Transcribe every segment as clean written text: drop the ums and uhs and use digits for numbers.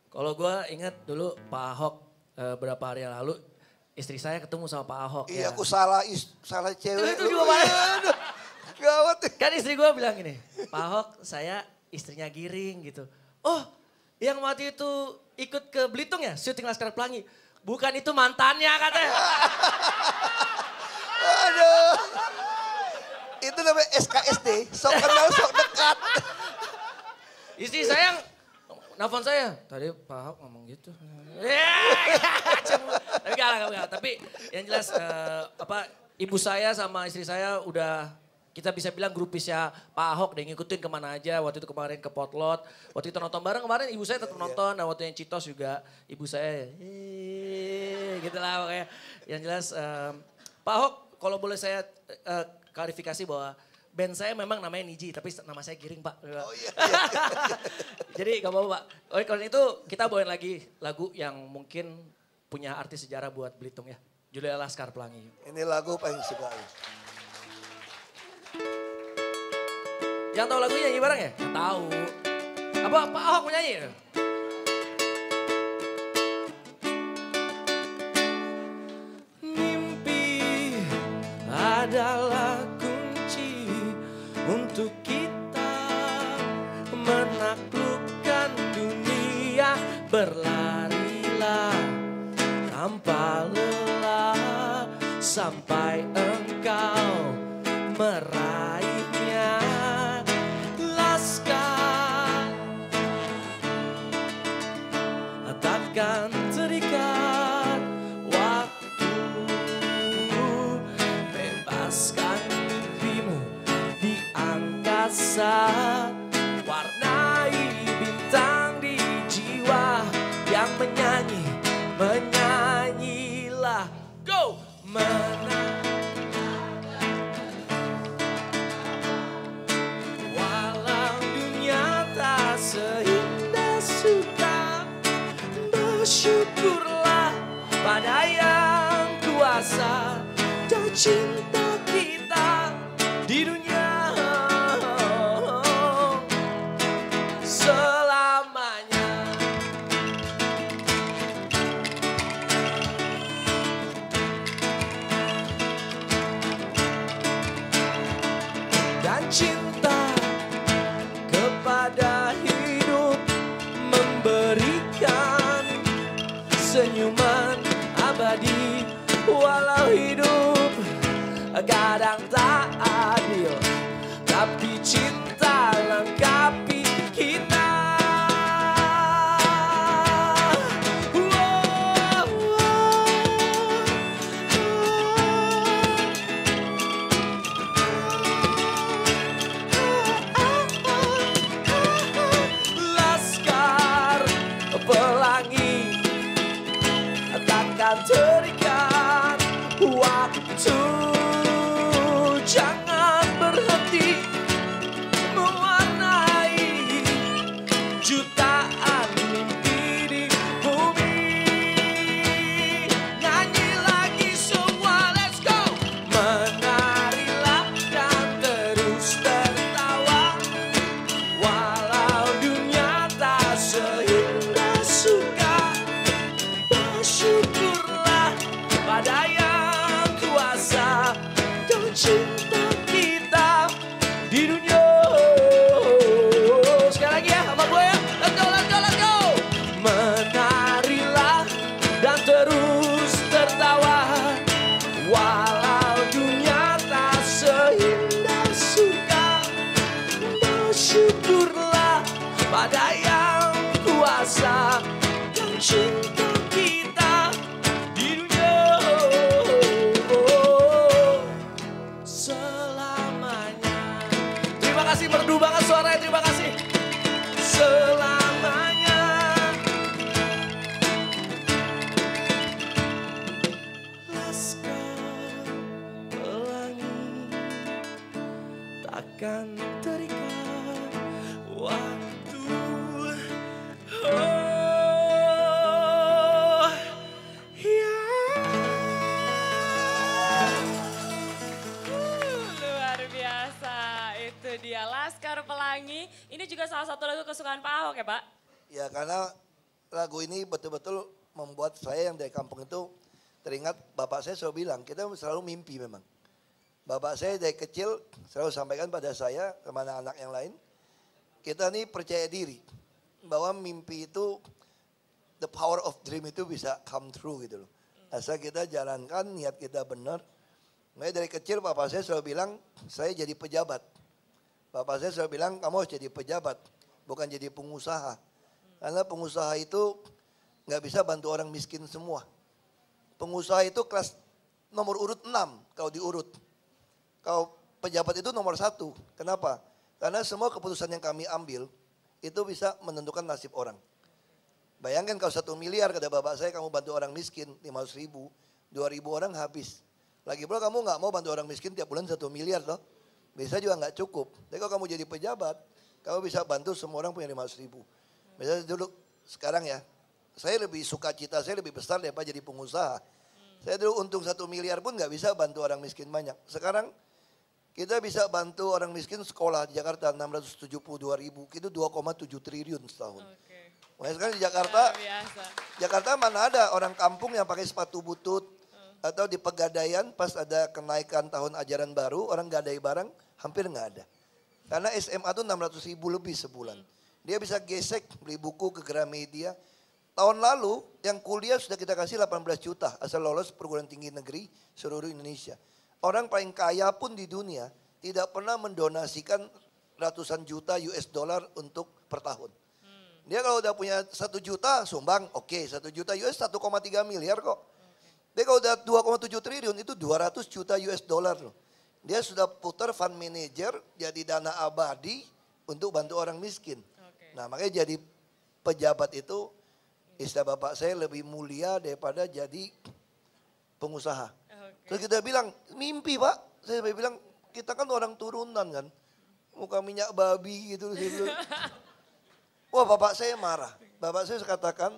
Kalau gue ingat dulu Pak Ahok beberapa hari yang lalu istri saya ketemu sama Pak Ahok. Iya ya. aku salah cewek. Itu juga Pak. Gawat. Kan istri gue bilang gini, Pak Ahok saya istrinya Giring gitu. Oh yang waktu itu ikut ke Belitung ya syuting Laskar Pelangi. Bukan itu mantannya katanya. Aduh. Itu namanya SKSD, sok kenal sok dekat. Istri saya nelfon saya, tadi Pak Ahok ngomong gitu. Tapi enggak. Tapi yang jelas ibu saya sama istri saya udah kita bisa bilang grupisnya Pak Ahok dan ngikutin kemana aja. Waktu itu kemarin ke Potlot, waktu itu nonton bareng kemarin ibu saya tetap nonton. Dan waktu yang Citos juga ibu saya gitu lah pokoknya. Yang jelas Pak Ahok kalau boleh saya klarifikasi bahwa band saya memang namanya Niji, tapi nama saya Giring Pak. Oh iya. Jadi gak apa-apa Pak. Oleh karena itu kita bawain lagi lagu yang mungkin punya arti sejarah buat Belitung ya. Julia Laskar Pelangi. Ini lagu paling suka. Yang tahu lagunya nyanyi bareng ya? Yang tahu. Apa Pak Ahok mau nyanyi? Mimpi adalah kunci untuk kita menaklukkan dunia. Berlarilah tanpa lelah sampai engkau meraihnya. Laskar takkan terikat waktu. Bebaskan mimpimu di angkasa. Warnai bintang di jiwa yang menyanyi. Menyanyilah. Go! Walau dunia tak seindah suka, bersyukurlah pada yang kuasa dan cinta kita di dunia selamanya. Dan cinta kepada hidup memberikan senyuman abadi. Walau hidup kadang tak adil, tapi cinta lengkapi kita. Laskar Pelangi takkan terikat waktu. Jangan berhenti mewarnai jutaan mimpi di bumi. Nyanyi lagi semua, let's go. Menarilah dan terus tertawa. Walau dunia tak seindah suka, bersyukurlah pada yang kuasa dan cinta kita di dunia. Sekali lagi ya sama gue ya. Let's go, let's go, let's go. Menarilah dan terus tertawa. Walau dunia tak seindah suka, bersyukurlah pada yang kuasa dan cinta kita di dunia selamanya. Terima kasih, merdu banget suaranya, terima kasih. Selamanya. Laskar Pelangi takkan terikat waktu. Oh, ya. Luar biasa, itu dia Laskar Pelangi. Ini juga salah satu lagu kesukaan Pak Ahok ya Pak? Ya karena lagu lagu ini betul-betul membuat saya yang dari kampung itu teringat bapak saya selalu bilang, kita selalu mimpi memang. Bapak saya dari kecil selalu sampaikan pada saya, sama anak-anak yang lain, kita nih percaya diri bahwa mimpi itu, the power of dream itu bisa come true gitu loh. Asal kita jalankan, niat kita benar. Makanya dari kecil bapak saya selalu bilang, saya jadi pejabat. Bapak saya selalu bilang, kamu harus jadi pejabat, bukan jadi pengusaha. Karena pengusaha itu nggak bisa bantu orang miskin semua. Pengusaha itu kelas nomor urut 6 kalau diurut. Kalau pejabat itu nomor 1. Kenapa? Karena semua keputusan yang kami ambil itu bisa menentukan nasib orang. Bayangkan kalau 1 miliar kata bapak saya kamu bantu orang miskin 500 ribu, 2.000 orang habis. Lagi pula kamu nggak mau bantu orang miskin tiap bulan 1 miliar loh. Bisa juga nggak cukup. Tapi kalau kamu jadi pejabat, kamu bisa bantu semua orang punya 500 ribu. Misalnya dulu, sekarang ya, saya lebih suka cita saya lebih besar daripada jadi pengusaha. Saya dulu untung 1 miliar pun nggak bisa bantu orang miskin banyak. Sekarang kita bisa bantu orang miskin sekolah di Jakarta 672 ribu, itu 2,7 triliun setahun. Makanya sekarang di Jakarta mana ada orang kampung yang pakai sepatu butut atau di Pegadaian pas ada kenaikan tahun ajaran baru orang gadai barang hampir nggak ada. Karena SMA tuh 600 ribu lebih sebulan. Dia bisa gesek beli buku ke Gramedia. Tahun lalu yang kuliah sudah kita kasih 18 juta asal lolos perguruan tinggi negeri seluruh Indonesia. Orang paling kaya pun di dunia tidak pernah mendonasikan ratusan juta US dollar untuk per tahun. Dia kalau udah punya 1 juta sumbang, oke, 1 juta US 1,3 miliar kok. Dia kalau udah 2,7 triliun itu 200 juta US dollar loh. Dia sudah putar fund manager jadi dana abadi untuk bantu orang miskin. Nah makanya jadi pejabat itu istilah bapak saya lebih mulia daripada jadi pengusaha. Terus kita bilang, mimpi pak. Saya bilang, kita kan orang turunan kan. Muka minyak babi gitu. Wah bapak saya marah. Bapak saya katakan,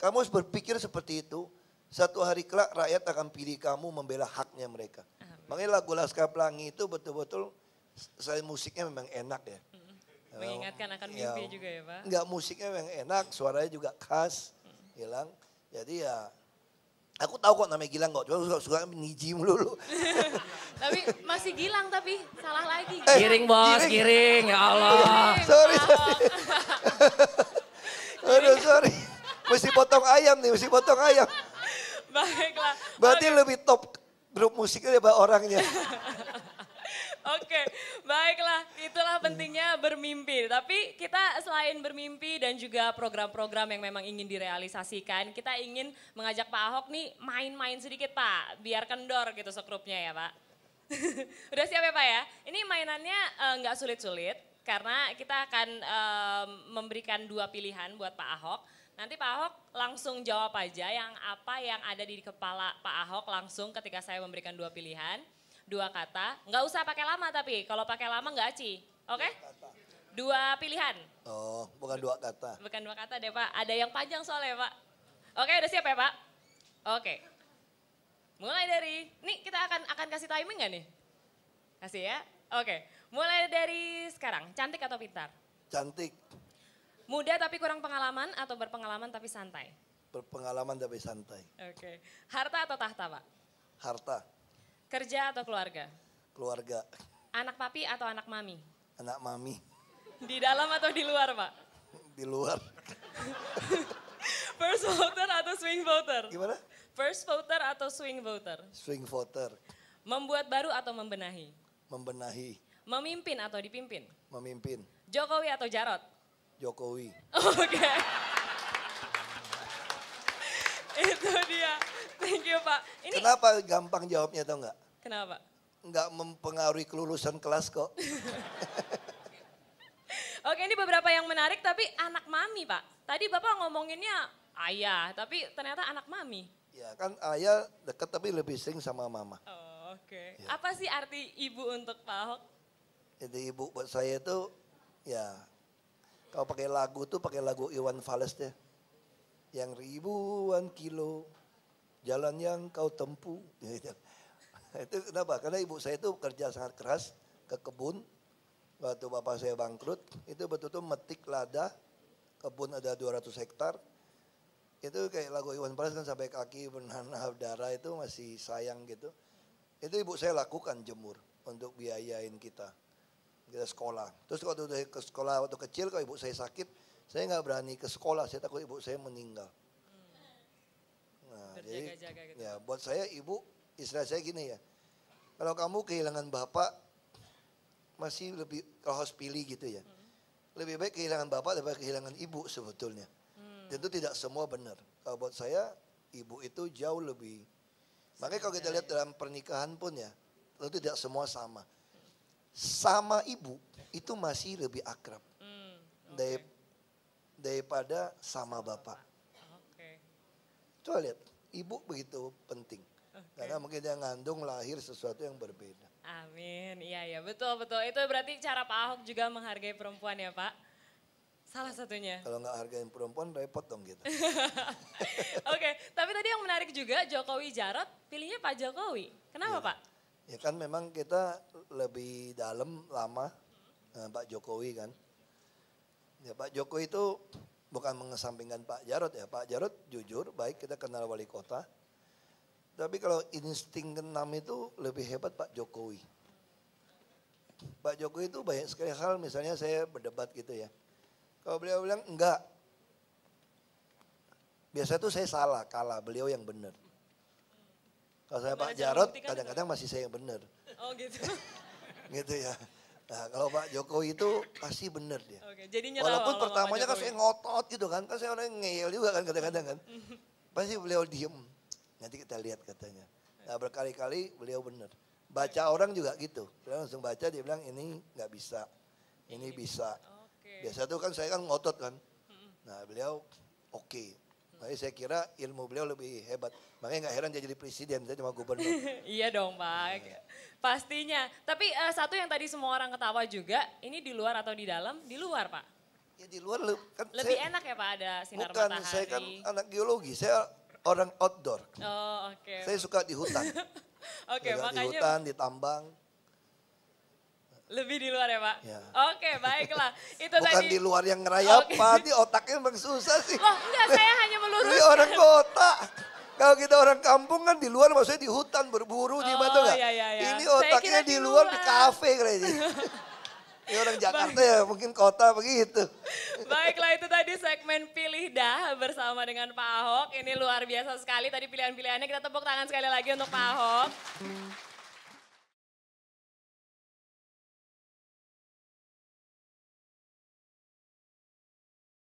kamu harus berpikir seperti itu. Satu hari kelak rakyat akan pilih kamu membela haknya mereka. Makanya lagu Laskar Pelangi itu betul-betul, saya musiknya memang enak ya. Mengingatkan akan mimpi juga ya Pak? Enggak, musiknya memang enak, suaranya juga khas. Gilang, jadi ya aku tahu kok namanya Gilang kok, cuma suka ngiji melulu. Tapi masih Gilang tapi salah lagi. Giring bos, giring ya Allah. Sorry. Aduh sorry. Mesti potong ayam nih, mesti potong ayam. Baiklah. Berarti lebih top grup musiknya daripada orangnya. Oke, baiklah. Itulah pentingnya bermimpi. Tapi kita selain bermimpi dan juga program-program yang memang ingin direalisasikan, kita ingin mengajak Pak Ahok nih main-main sedikit Pak. Biar kendor gitu sekrupnya ya Pak. Udah siap ya Pak ya? Ini mainannya nggak sulit-sulit karena kita akan memberikan 2 pilihan buat Pak Ahok. Nanti Pak Ahok langsung jawab aja yang apa yang ada di kepala Pak Ahok langsung ketika saya memberikan 2 pilihan. 2 kata, nggak usah pakai lama tapi kalau pakai lama nggak aci, oke? 2 pilihan. Oh, bukan 2 kata. Bukan 2 kata deh Pak, ada yang panjang soalnya Pak. Oke, udah siap ya Pak? Oke. Mulai dari, nih kita akan kasih timing nggak nih? Kasih ya? Oke, mulai dari sekarang, cantik atau pintar? Cantik. Muda tapi kurang pengalaman atau berpengalaman tapi santai? Berpengalaman tapi santai. Oke, harta atau tahta Pak? Harta. Kerja atau keluarga? Keluarga. Anak papi atau anak mami? Anak mami. Di dalam atau di luar Pak? Di luar. First voter atau swing voter? Gimana? First voter atau swing voter? Swing voter. Membuat baru atau membenahi? Membenahi. Memimpin atau dipimpin? Memimpin. Jokowi atau Jarot? Jokowi. Oke. Itu dia. Thank you Pak. Ini Kenapa gampang jawabnya tau nggak? kenapa? Nggak mempengaruhi kelulusan kelas kok. Oke, ini beberapa yang menarik tapi anak mami Pak. Tadi Bapak ngomonginnya ayah, tapi ternyata anak mami. Ya kan ayah dekat tapi lebih sering sama mama. Oh, oke. Ya. Apa sih arti ibu untuk Pak Ahok? Jadi ibu buat saya itu ya kalau pakai lagu tuh pakai lagu Iwan Fals deh. Yang ribuan kilo jalan yang kau tempuh. Itu kenapa? Karena ibu saya itu kerja sangat keras ke kebun. Waktu bapak saya bangkrut, itu betul-betul metik lada. Kebun ada 200 hektar. Itu kayak lagu Iwan Fals kan sampai kaki bernanah darah itu masih sayang gitu. Itu ibu saya lakukan jemur untuk biayain kita sekolah. Terus waktu ke sekolah waktu kecil kalau ibu saya sakit, saya nggak berani ke sekolah, saya takut ibu saya meninggal. Nah, jadi gitu. ya buat saya ibu, istilah saya gini ya, kalau kamu kehilangan bapak masih lebih, kalau harus pilih gitu ya, lebih baik kehilangan bapak daripada kehilangan ibu sebetulnya. Tentu tidak semua benar. Kalau buat saya, ibu itu jauh lebih. Makanya kalau kita lihat dalam pernikahan pun ya, tentu tidak semua sama. Sama ibu itu masih lebih akrab daripada sama bapak. Coba lihat, ibu begitu penting. Karena mungkin dia ngandung lahir sesuatu yang berbeda. Amin, iya betul. Itu berarti cara Pak Ahok juga menghargai perempuan ya Pak? Salah satunya. Kalau nggak hargain perempuan repot dong gitu. Oke, tapi tadi yang menarik juga Jokowi Jarot pilihnya Pak Jokowi. Kenapa Pak? Ya kan memang kita lebih dalam lama Pak Jokowi kan. Ya Pak Jokowi itu bukan mengesampingkan Pak Jarot ya. Pak Jarot jujur baik kita kenal wali kota. Tapi kalau insting keenam itu lebih hebat Pak Jokowi. Pak Jokowi itu banyak sekali hal misalnya saya berdebat gitu ya. Kalau beliau bilang enggak. Biasa tuh saya salah, kalah, beliau yang benar. Kalau saya Pak Jarot kadang-kadang masih saya yang benar. Oh gitu. Gitu ya. Nah kalau Pak Jokowi itu pasti benar dia. Oke, jadi nyerah Walaupun sama pertamanya Pak kan saya ngotot gitu kan. Kan saya orang yang ngeyel juga kan kadang-kadang kan. Pasti beliau diem. Nanti kita lihat katanya. Nah berkali-kali beliau benar. Baca orang juga gitu. Beliau langsung baca dia bilang ini nggak bisa. Ini bisa. Biasa tuh kan saya kan ngotot kan. Nah beliau oke. Jadi saya kira ilmu beliau lebih hebat. Makanya nggak heran dia jadi presiden, dia cuma gubernur. Iya dong Pak, pastinya. Tapi satu yang tadi semua orang ketawa juga, ini di luar atau di dalam? Di luar Pak. Ya di luar kan lebih enak ya Pak ada sinar bukan, matahari. saya kan anak geologi, saya orang outdoor. Oh oke. Saya suka di hutan. Oke, makanya. Di hutan, di tambang. Lebih di luar ya Pak? Ya. Oke baiklah. Itu Bukan tadi. di luar yang ngerayap, Pak. Di otaknya emang susah sih. Loh enggak, saya hanya meluruskan. Ini orang kota. Kalau kita orang kampung kan di luar, maksudnya di hutan berburu di mana enggak? Iya. Ini Saya otaknya kira di luar di kafe kayaknya. Ini orang Jakarta ya, mungkin kota begitu. Baiklah, itu tadi segmen Pilih Dah bersama dengan Pak Ahok. Ini luar biasa sekali tadi pilihan-pilihannya. Kita tepuk tangan sekali lagi untuk Pak Ahok.